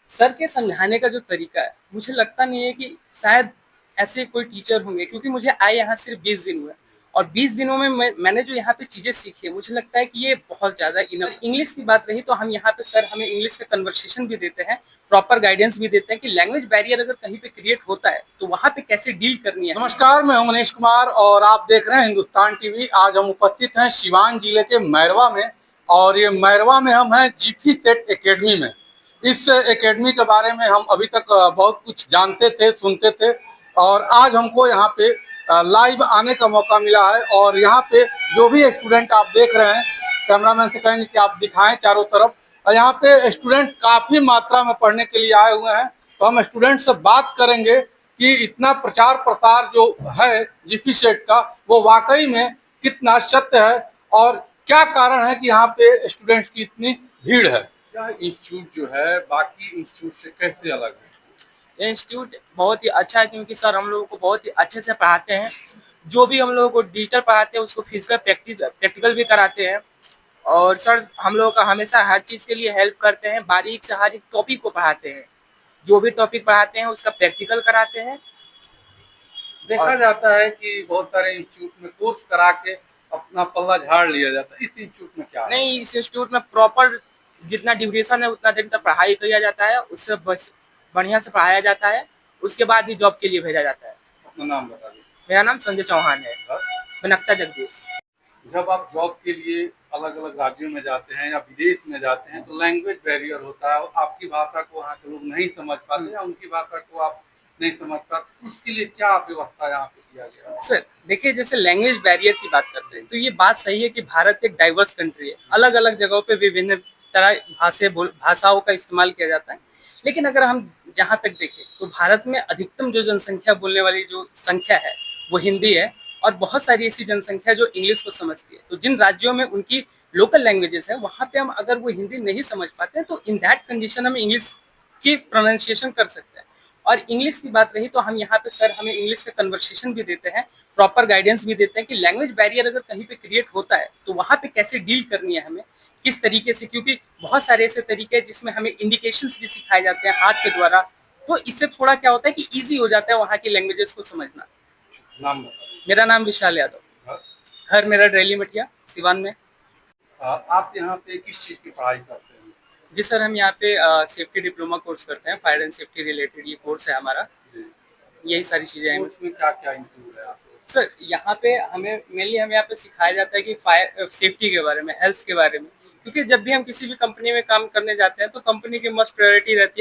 Sir के समझाने का जो तरीका है, मुझे लगता नहीं है कि शायद ऐसे कोई टीचर होंगे, क्योंकि मुझे आए यहाँ सिर्फ 20 दिन हुए और 20 दिनों में मैंने जो यहाँ पे चीज़ें सीखी है, मुझे लगता है कि ये बहुत ज़्यादा इनफ। इंग्लिश की बात रही तो हम यहाँ पे सर हमें इंग्लिश का कन्वर्सेशन भी देते हैं, प्रॉपर गाइडेंस भी देते हैं कि लैंग्वेज बैरियर अगर कहीं पे क्रिएट होता है तो वहाँ पे कैसे डील करनी है। नमस्कार, मैं हूं मनीष कुमार और आप देख रहे हैं हिंदुस्तान टीवी। आज हम उपस्थित हैं सिवान जिले के मैरवा में और ये मैरवा में हम हैं जीपी सेट एकेडमी में। इस एकेडमी के बारे में हम अभी तक बहुत कुछ जानते थे, सुनते थे और आज हमको यहाँ पे लाइव आने का मौका मिला है। और यहाँ पे जो भी स्टूडेंट आप देख रहे हैं, कैमरामैन से कहेंगे कि आप दिखाएं चारों तरफ। और यहाँ पे स्टूडेंट काफ़ी मात्रा में पढ़ने के लिए आए हुए हैं, तो हम स्टूडेंट से बात करेंगे कि इतना प्रचार प्रसार जो है जीपी सेट का, वो वाकई में कितना सत्य है और क्या कारण है कि यहाँ पे स्टूडेंट्स की इतनी भीड़ है। यह इंस्टीट्यूट जो है बाकी इंस्टीट्यूट से कैसे अलग है? ये इंस्टीट्यूट बहुत ही अच्छा है, क्योंकि सर हम लोगों को बहुत ही अच्छे से पढ़ाते हैं। जो भी हम लोगों को डिजिटल पढ़ाते हैं उसको फिजिकल प्रैक्टिकल भी कराते हैं। और सर हम लोगों का हमेशा हर चीज़ के लिए हेल्प करते हैं, बारीक से हर एक टॉपिक को पढ़ाते हैं। जो भी टॉपिक पढ़ाते हैं उसका प्रैक्टिकल कराते हैं। देखा जाता है कि बहुत सारे इंस्टीट्यूट में कोर्स करा के अपना पल्ला झाड़ लिया जाता है, इस इंस्टीट्यूट में क्या है? नहीं, इस इंस्टीट्यूट में प्रॉपर जितना ड्यूरेशन है उतना दिन तक पढ़ाई किया जाता है, उससे बस बढ़िया से पढ़ाया जाता है, उसके बाद ही जॉब के लिए भेजा जाता है। अपना नाम बता दीजिए। मेरा नाम संजय चौहान है, बनकता जगदीश। जब आप जॉब के लिए अलग अलग राज्यों में जाते हैं या विदेश में जाते हैं तो लैंग्वेज बैरियर होता है और आपकी भाषा को वहाँ के लोग नहीं समझ पाते या उनकी भाषा को आप नहीं समझ पाते, उसके लिए क्या व्यवस्था यहाँ पे किया गया है? सर देखिए, जैसे लैंग्वेज बैरियर की बात करते हैं तो ये बात सही है कि भारत एक डाइवर्स कंट्री है, अलग अलग जगहों पे विभिन्न तरह भाषाओं का इस्तेमाल किया जाता है। लेकिन अगर हम जहाँ तक देखें तो भारत में अधिकतम जो जनसंख्या बोलने वाली जो संख्या है वो हिंदी है, और बहुत सारी ऐसी जनसंख्या जो इंग्लिश को समझती है। तो जिन राज्यों में उनकी लोकल लैंग्वेजेस है वहाँ पे हम अगर वो हिंदी नहीं समझ पाते हैं तो इन दैट कंडीशन हम इंग्लिश की प्रोनाउंसिएशन कर सकते हैं। और इंग्लिश की बात रही तो हम यहाँ पे सर हमें इंग्लिश का कन्वर्सेशन भी देते हैं, प्रॉपर गाइडेंस भी देते हैं कि लैंग्वेज बैरियर अगर कहीं पे क्रिएट होता है तो वहाँ पे कैसे डील करनी है हमें, किस तरीके से, क्योंकि बहुत सारे ऐसे तरीके हैं जिसमें हमें इंडिकेशंस भी सिखाए जाते हैं हाथ के द्वारा। तो इससे थोड़ा क्या होता है कि ईजी हो जाता है वहाँ की लैंग्वेजेस को समझना। नाम बताइए। मेरा नाम विशाल यादव। हाँ? घर मेरा डेली मठिया सिवान में। आप यहाँ पे किस चीज़ की पढ़ाई करते हैं? जी सर, हम यहाँ पे सेफ्टी डिप्लोमा कोर्स करते हैं, फायर एंड सेफ्टी रिलेटेड ये कोर्स है हमारा। जी। यही सारी चीज़ें हैं। कोर्स में क्या क्या इंक्लूड है आपको? सर यहाँ पे हमें मेनली हमें यहाँ पे सिखाया जाता है कि फायर सेफ्टी के बारे में, हेल्थ के बारे में, क्योंकि जब भी हम किसी भी कंपनी में काम करने जाते हैं तो कंपनी की मस्ट प्रायोरिटी रहती है